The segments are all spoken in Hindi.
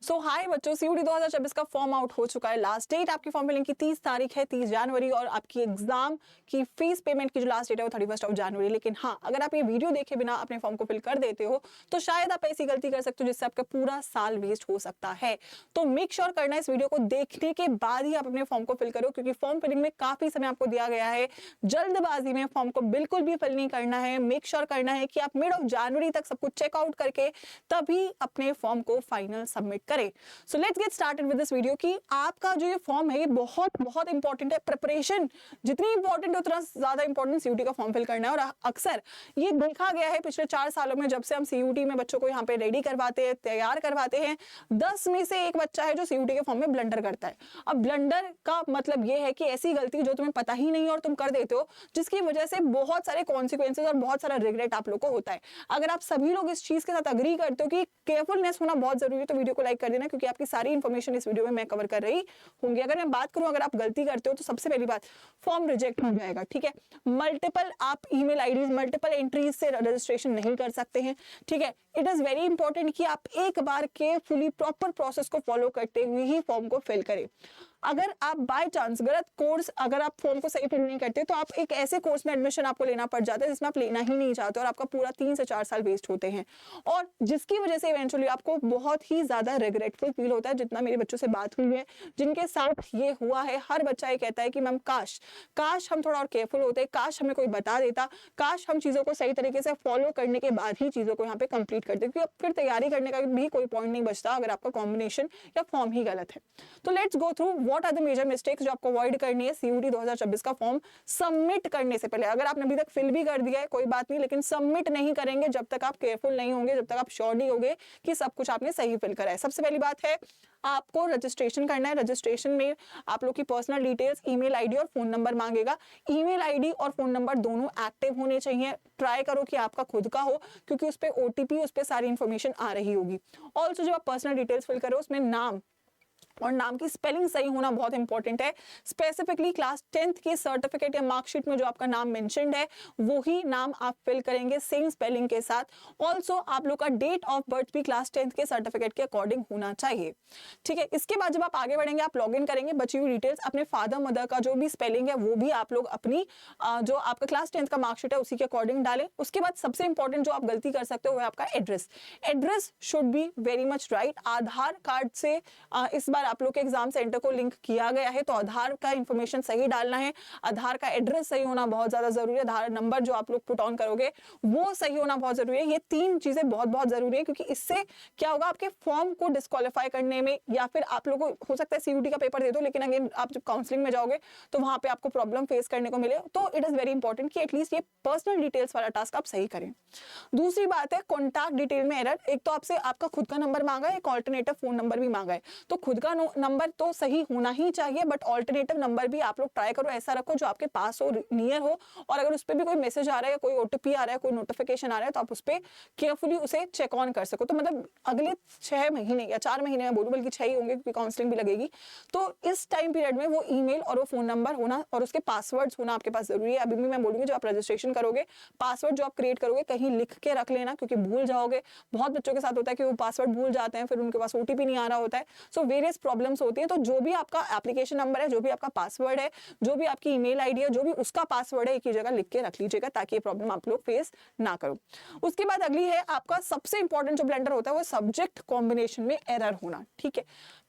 सो हाय बच्चों, सीयूटी 2024 का फॉर्म आउट हो चुका है। लास्ट डेट आपकी फॉर्म फिलिंग की 30 तारीख है, 30 जनवरी, और आपकी एग्जाम की फीस पेमेंट की जो लास्ट डेट है वो 31 ऑफ जनवरी। लेकिन हाँ, अगर आप ये वीडियो देखे बिना अपने फॉर्म को फिल कर देते हो तो शायद आप ऐसी गलती कर सकते हो जिससे आपका पूरा साल वेस्ट हो सकता है। तो मेक श्योर करना इस वीडियो को देखने के बाद ही आप अपने फॉर्म को फिल करो, क्योंकि फॉर्म फिलिंग में काफी समय आपको दिया गया है। जल्दबाजी में फॉर्म को बिल्कुल भी फिल नहीं करना है। मेक श्योर करना है कि आप मिड ऑफ जनवरी तक सब कुछ चेकआउट करके तभी अपने फॉर्म को फाइनल सबमिट करें। So let's get started with this video कि आपका जो ये फॉर्म है ये बहुत बहुत इंपॉर्टेंट है। प्रिपरेशन जितनी इंपॉर्टेंट है उतना ज्यादा इंपॉर्टेंट सीयूटी का फॉर्म फिल करना है। और अक्सर ये देखा गया है पिछले 4 सालों में, जब से हम सीयूटी में बच्चों को यहाँ पे रेडी करवाते हैं, तैयार करवाते हैं, 10 में से एक बच्चा है जो सीयूटी के फॉर्म में ब्लंडर करता है। अब ब्लंडर का मतलब ये है कि ऐसी गलती जो तुम्हें पता ही नहीं है और तुम कर देते हो, जिसकी वजह से बहुत सारे कॉन्सिक्वेंसेज और बहुत सारा रिग्रेट आप लोग को होता है। अगर आप सभी लोग इस चीज के साथ अग्री करते हो कि केयरफुलनेस होना बहुत जरूरी है तो वीडियो को लाइक कर देना, क्योंकि आपकी सारी इंफॉर्मेशन इस वीडियो में मैं कवर कर रही होंगी। अगर मैं बात करूं, अगर आप गलती करते हो तो सबसे पहली बात, फॉर्म रिजेक्ट हो जाएगा। ठीक है, मल्टीपल आप ईमेल आईडीज, मल्टीपल एंट्रीज से रजिस्ट्रेशन नहीं कर सकते हैं। ठीक है, इट इज वेरी इंपॉर्टेंट कि आप एक बार केयरफुली प्रॉपर प्रोसेस को फॉलो करते हुए ही फॉर्म को फिल करें। अगर आप बाय चांस गलत कोर्स, अगर आप फॉर्म को सही फिल नहीं करते तो आप एक ऐसे कोर्स में एडमिशन आपको लेना पड़ जाता है जिसमें आप लेना ही नहीं चाहते और आपका पूरा 3 से 4 साल वेस्ट होते हैं, और जिसकी वजह से इवेंचुअली आपको बहुत ही ज्यादा रिग्रेटफुल फील होता है। जितना मेरे बच्चों से बात हुई है जिनके साथ ये हुआ है, हर बच्चा ये कहता है कि मैम काश हम थोड़ा और केयरफुल होते, काश हमें कोई बता देता, काश हम चीजों को सही तरीके से फॉलो करने के बाद ही चीजों को यहाँ पे कंप्लीट करते, क्योंकि फिर तैयारी करने का भी कोई पॉइंट नहीं बचता अगर आपका कॉम्बिनेशन या फॉर्म ही गलत है। तो let's go through what are the major mistakes जो आपको अवॉइड करनी है सीयूटी 2024 का फॉर्म सबमिट करने से पहले। अगर आपने अभी तक फिल भी कर दिया है कोई बात नहीं, लेकिन सबमिट नहीं करेंगे जब तक आप केयरफुल नहीं होंगे, जब तक आप श्योर नहीं होंगे कि सब कुछ आपने सही फिल करा है। सबसे पहली बात है, आपको रजिस्ट्रेशन करना है। रजिस्ट्रेशन में आप लोग की पर्सनल डिटेल्स, ईमेल आईडी और फोन नंबर मांगेगा। ईमेल आईडी और फोन नंबर दोनों एक्टिव होने चाहिए। ट्राई करो कि आपका खुद का हो, क्योंकि उस पर ओटीपी, उस पर सारी इंफॉर्मेशन आ रही होगी। ऑल्सो जब आप पर्सनल डिटेल्स फिल करो उसमें नाम और नाम की स्पेलिंग सही होना बहुत इंपॉर्टेंट है। स्पेसिफिकली क्लास 10th की सर्टिफिकेट या मार्कशीट में जो आपका नाम मेंशन्ड है वही नाम आप फिल करेंगे सेम स्पेलिंग के साथ। ऑल्सो आप लोग का डेट ऑफ बर्थ भी क्लास 10th के सर्टिफिकेट के अकॉर्डिंग होना चाहिए। ठीक है, इसके बाद जब आप आगे बढ़ेंगे, आप लॉग इन करेंगे, बची हुई डिटेल्स, अपने फादर मदर का जो भी स्पेलिंग है वो भी आप लोग अपनी जो आपका क्लास 10th का मार्कशीट है उसी के अकॉर्डिंग डालें। उसके बाद सबसे इंपॉर्टेंट जो आप गलती कर सकते हो वो है आपका address. Address should be very much right. Aadhaar card से इस बार आप लोग के एग्जाम सेंटर को लिंक किया गया है, तो आधार का इंफॉर्मेशन सही डालना है। आधार का एड्रेस सही होना बहुत ज्यादा जरूरी है। आधार नंबर जो आप लोग पुट ऑन करोगे वो सही होना बहुत जरूरी है। ये 3 चीजें बहुत बहुत जरूरी है, क्योंकि इससे क्या होगा, आपके फॉर्म को डिस्क्वालीफाई करने में, या फिर आप लोगों को हो सकता है सीयूटी का पेपर दे दो लेकिन अगेन आप जब काउंसलिंग में जाओगे तो वहां पे आपको प्रॉब्लम फेस करने को मिले। तो इट इज वेरी इंपॉर्टेंट कि एटलीस्ट ये पर्सनल डिटेल्स वाला टास्क आप सही करें। दूसरी बात है, कॉन्टैक्ट डिटेल में एरर। एक तो आपसे आपका खुद का नंबर मांगा है, एक ऑल्टरनेटिव फोन नंबर भी मांगा है। तो खुद का नंबर तो सही होना ही चाहिए, बट ऑल्टरनेटिव नंबर भी आप लोग ट्राई करो ऐसा रखो जो आपके पास हो, नियर हो, और अगर उस पर भी कोई मैसेज आ रहा है, कोई ओटीपी आ रहा है, कोई नोटिफिकेशन आ रहा है, तो आप उस पर केयरफुली उसे चेक ऑन कर सको। तो मतलब अगले 6 महीने या 4 महीने में बोलूं, बल्कि 6 ही होंगे क्योंकि काउंसलिंग भी लगेगी, तो इस टाइम पीरियड में वो ईमेल और वो फोन नंबर होना और उसके पासवर्ड्स होना आपके पास जरूरी है। अभी भी मैं बोलूंगी, जब आप रजिस्ट्रेशन करोगे, पासवर्ड जो आप क्रिएट करोगे कहीं लिख के रख लेना, क्योंकि भूल जाओगे। बहुत बच्चों के साथ होता है कि वो पासवर्ड भूल जाते हैं, फिर उनके पास ओटीपी नहीं आ रहा होता है। सो वेरियस प्रॉब्लम्स होती है। तो जो भी आपका एप्लीकेशन नंबर है, जो भी आपका पासवर्ड है, जो भी आपकी ईमेल आईडी है, जो भी उसका पासवर्ड है, एक ही जगह लिख के रख लीजिएगा ताकि ये प्रॉब्लम आप लोग फेस ना करो। उसके बाद अगली है, आपका सबसे इंपॉर्टेंट जो ब्लेंडर होता है वो सब्जेक्ट कॉम्बिनेशन में एरर होना। ठीक है,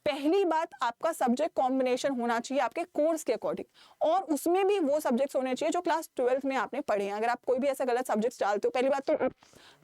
पहली बात, आपका सब्जेक्ट कॉम्बिनेशन होना चाहिए आपके कोर्स के अकॉर्डिंग, और उसमें भी वो सब्जेक्ट्स होने चाहिए जो क्लास 12th में आपने पढ़े हैं। अगर आप कोई भी ऐसा गलत सब्जेक्ट्स डालते हो, पहली बात तो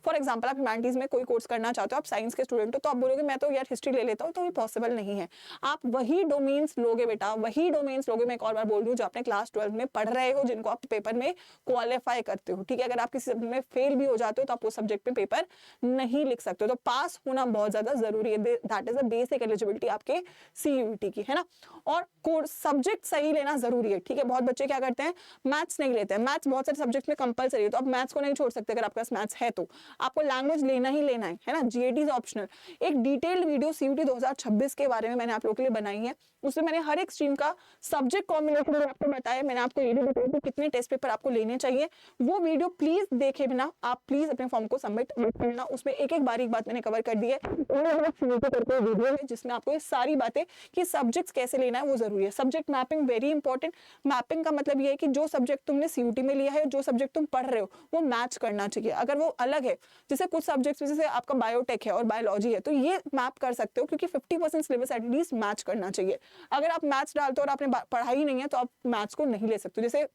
फॉर एग्जांपल आप ह्यूमैनिटीज में कोई कोर्स करना चाहते हो, आप साइंस के स्टूडेंट हो, तो आप बोलोगे मैं तो यार हिस्ट्री ले लेता हूँ, तो ये पॉसिबल नहीं है। आप वही डोमेन्स लोगे बेटा, वही डोमेन्स लोगे, मैं एक और बार बोल रही हूँ, जो आपने क्लास 12 में पढ़ रहे हो, जिनको आप पेपर में क्वालिफाई करते हो। ठीक है, अगर आप किसी सब्जेक्ट में फेल भी हो जाते हो तो आप उस सब्जेक्ट में पेपर नहीं लिख सकते हो। तो पास होना बहुत ज्यादा जरूरी है। That is a basic eligibility आप आपके CUET की, है ना। और कोर्स सब्जेक्ट सही लेना जरूरी है, ठीक है। बहुत बच्चे क्या करते हैं, मैथ्स नहीं लेते हैं। मैथ्स बहुत सारे सब्जेक्ट में कंपलसरी है, तो आप मैथ्स को नहीं छोड़ सकते। अगर आपके पास मैथ्स है तो आपको लैंग्वेज लेना ही लेना है ना। GAT is optional. एक डिटेल्ड वीडियो CUET 2026 के बारे में मैंने आप लोगों के लिए बनाई है, उसमें मैंने हर एक स्ट्रीम का सब्जेक्ट कॉम्बिनेशन आपको बताया। मैंने आपको ये भी बताया कि कितने टेस्ट पेपर आपको लेने चाहिए। वो वीडियो प्लीज देखे बिना आप प्लीज अपने फॉर्म को सबमिट करना। उसमें एक एक बारीक बात मैंने कवर कर दी है। वीडियो है जिसमें आपको ये सारी बातें कि सब्जेक्ट्स कैसे लेना है वो जरूरी है। Subject mapping very important. Mapping का मतलब ये है कि जो सब्जेक्ट तुमने CUET में लिया है, जो सब्जेक्ट तुम पढ़ रहे हो वो मैच करना चाहिए। अगर वो अलग है, जैसे कुछ सब्जेक्ट्स जैसे आपका बायोटेक है और बायोलॉजी है, तो ये मैप कर सकते हो क्योंकि 50% सिलेबस एटलीस्ट मैच करना चाहिए। अगर आप मैथ्स डालते हो और आपने पढ़ाई नहीं है तो आप मैथ्स को नहीं ले सकते। जैसे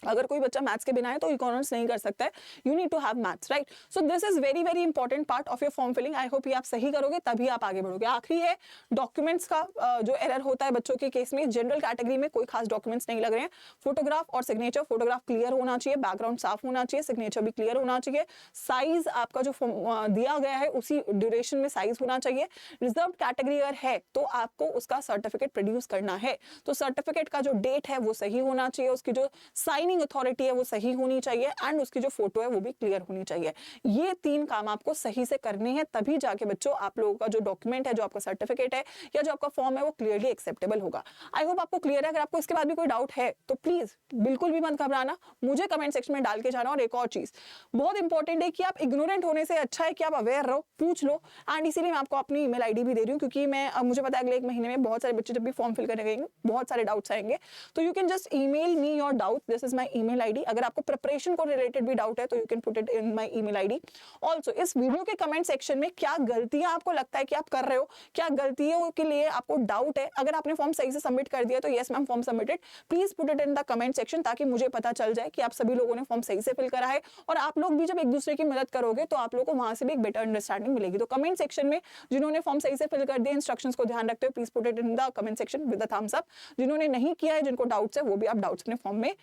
अगर कोई बच्चा मैथ्स के बिना है तो इकोनॉमिक्स नहीं कर सकता है। You need to have maths, right. So this is very very important part of your form filling. I hope ये आप सही करोगे तभी आप आगे बढ़ोगे। आखिरी है डॉक्यूमेंट्स का जो एरर होता है बच्चों के केस में, जनरल कैटेगरी में कोई खास डॉक्यूमेंट्स नहीं लग रहे हैं। फोटोग्राफ और सिग्नेचर, फोटोग्राफ क्लियर होना चाहिए, बैकग्राउंड साफ होना चाहिए, सिग्नेचर भी क्लियर होना चाहिए। साइज आपका जो दिया गया है उसी ड्यूरेशन में साइज होना चाहिए। रिजर्व कैटेगरी अगर है तो आपको उसका सर्टिफिकेट प्रोड्यूस करना है, तो सर्टिफिकेट का जो डेट है वो सही होना चाहिए, उसकी जो साइनिंग अथॉरिटी है वो सही होनी चाहिए, एंड उसकी जो फोटो है वो भी क्लियर होनी चाहिए। ये 3 काम आपको सही से करने हैं, तभी जाके बच्चों आप लोगों का जो डॉक्यूमेंट है, जो आपका सर्टिफिकेट है या जो आपका फॉर्म है वो क्लियरली एक्सेप्टेबल होगा। आई होप आपको क्लियर है। अगर आपको इसके बाद भी कोई डाउट है तो प्लीज बिल्कुल भी मत घबराना, मुझे कमेंट सेक्शन में डाल के जाना। और एक और चीज बहुत इंपॉर्टेंट है कि आप इग्नोरेंट होने से अच्छा है कि आप अवेयर रहो, पूछ लो। एंड इसीलिए मैं आपको अपनी ईमेल आईडी भी दे रही हूँ, क्योंकि मुझे पता है अगले 1 महीने में बहुत सारे बच्चे जब भी फॉर्म फिल करने गएंगे बहुत सारे डाउट्स आएंगे, तो you can just email me your doubt. This is my email ID. अगर आपको प्रिपरेशन को रिलेटेड भी डाउट है तो you can put it in my email ID. Also इस वीडियो के कमेंट सेक्शन में क्या गलतियां आपको लगता है कि आप कर रहे हो, क्या गलतियों के लिए आपको डाउट है, अगर आपने फॉर्म सही से सबमिट कर दिया तो yes ma'am form submitted, please put it in the comment section, ताकि मुझे पता चल जाए कि आप सभी लोगों ने फॉर्म सही से फिल करा है। और आप लोग भी जब एक दूसरे की मदद करोगे तो आप लोगों को वहां से भी एक बेटर अंडरस्टैंडिंग मिलेगी। तो कमेंट सेक्शन में जिन्होंने फॉर्म सही से फिल कर दिया, इंस्ट्रक्शंस को ध्यान रखते हो, please put it in the comment section with the thumbs up. जिन्होंने नहीं किया है, जिनको डाउट्स है, वो भी आप डाउट्स अपने फॉर्म में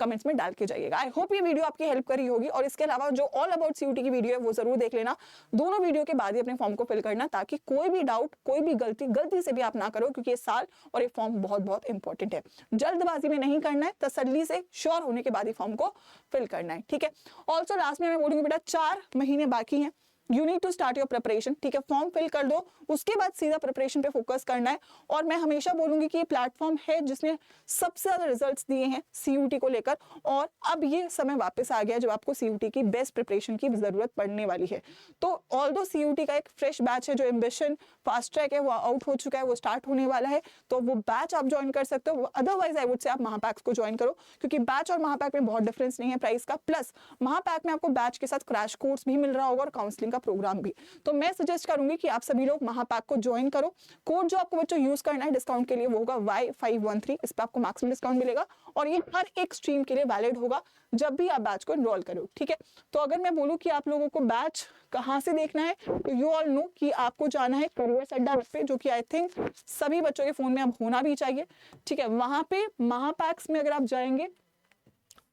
कमेंट्स में डाल के जाइएगा। आई होप ये वीडियो आपकी हेल्प करी होगी। और इसके अलावा जो ऑल अबाउट CUET की वीडियो है वो जरूर देख लेना। दोनों वीडियो के बाद ही अपने फॉर्म को फिल करना, ताकि कोई भी डाउट, कोई भी गलती से भी आप ना करो, क्योंकि ये साल और ये फॉर्म बहुत बहुत इंपॉर्टेंट है। जल्दबाजी में नहीं करना है, तसल्ली से श्योर होने के बाद ही फॉर्म को फिल करना है, ठीक है। ऑल्सो लास्ट में मैं बोलूंगी बेटा 4 महीने बाकी हैं, you need to start your preparation, ठीक है। फॉर्म फिल कर दो, उसके बाद सीधा प्रिपरेशन पे फोकस करना है। और मैं हमेशा बोलूंगी कि ये प्लेटफॉर्म है जिसने सबसे ज्यादा रिजल्ट्स दिए हैं CUET को लेकर, और अब ये समय वापस आ गया जब आपको CUET की बेस्ट प्रिपरेशन की जरूरत पड़ने वाली है। तो ऑल्दो CUET का एक फ्रेश बैच है, जो एम्बिशन फास्ट ट्रैक है, वो आउट हो चुका है, वो स्टार्ट होने वाला है, तो वो बैच आप ज्वाइन कर सकते हो। अदरवाइज आई वुड से आप महापैक्स को ज्वाइन करो, क्योंकि बैच और महापैक में बहुत डिफरेंस नहीं है प्राइस का। प्लस महापैक में आपको बैच के साथ क्रैश कोर्स भी मिल रहा होगा और काउंसलिंग प्रोग्राम भी। तो मैं सजेस्ट करूंगी कि आप सभी लोग महापैक को ज्वाइन करो। कोड जो आपको बच्चों यूज करना है डिस्काउंट के लिए वो होगा Y513, इस पर आपको मैक्सिमम डिस्काउंट मिलेगा, और ये हर एक स्ट्रीम के लिए वैलिड होगा जब भी आप बैच को एनरोल करो, ठीक है। तो अगर मैं बोलूं कि आप लोगों को बैच कहां से देखना है, तो यू ऑल नो कि आपको जाना है करियर्स अड्डा पे, जो कि आई थिंक सभी बच्चों के फोन में अब होना भी चाहिए, ठीक है। वहां पे महापैक्स में अगर आप जाएंगे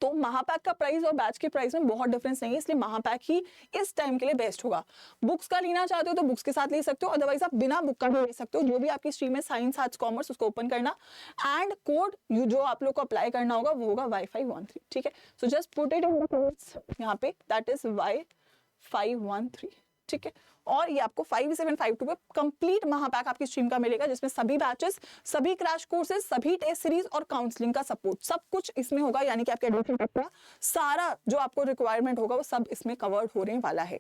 तो महापैक का प्राइस और बैच के प्राइस में बहुत डिफरेंस नहीं है, इसलिए महापैक ही इस टाइम के लिए बेस्ट होगा। बुक्स का लेना चाहते हो तो बुक्स के साथ ले सकते हो, अदरवाइज आप बिना बुक का भी ले सकते हो। जो भी आपकी स्ट्रीम है साइंस, आर्ट्स, कॉमर्स, उसको ओपन करना, एंड कोड जो आप लोग को अप्लाई करना होगा वो होगा Y513, ठीक है। So just put it in the codes यहाँ पे, दैट इज Y513, ठीक है। और ये आपको 5752 पे कंप्लीट महापैक आपकी स्ट्रीम का मिलेगा, जिसमें सभी बैचेस, सभी क्रैश कोर्सेज, सभी टेस्ट सीरीज और काउंसलिंग का सपोर्ट, सब कुछ इसमें होगा। यानी कि आपके एडमिशन का सारा जो आपको रिक्वायरमेंट होगा वो सब इसमें कवर्ड होने वाला है।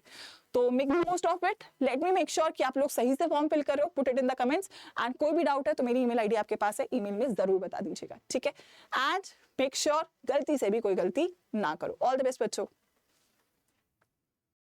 तो make the most of it. Let me make sure कि आप लोग सही से फॉर्म फिल कर रहे हो। Put it in the comments, and कोई भी डाउट है तो मेरी ईमेल आईडी आपके पास है, ईमेल में जरूर बता दीजिएगा, ठीक है। एंड मेक श्योर गलती से भी कोई गलती ना करो। ऑल द बेस्ट बच्चों।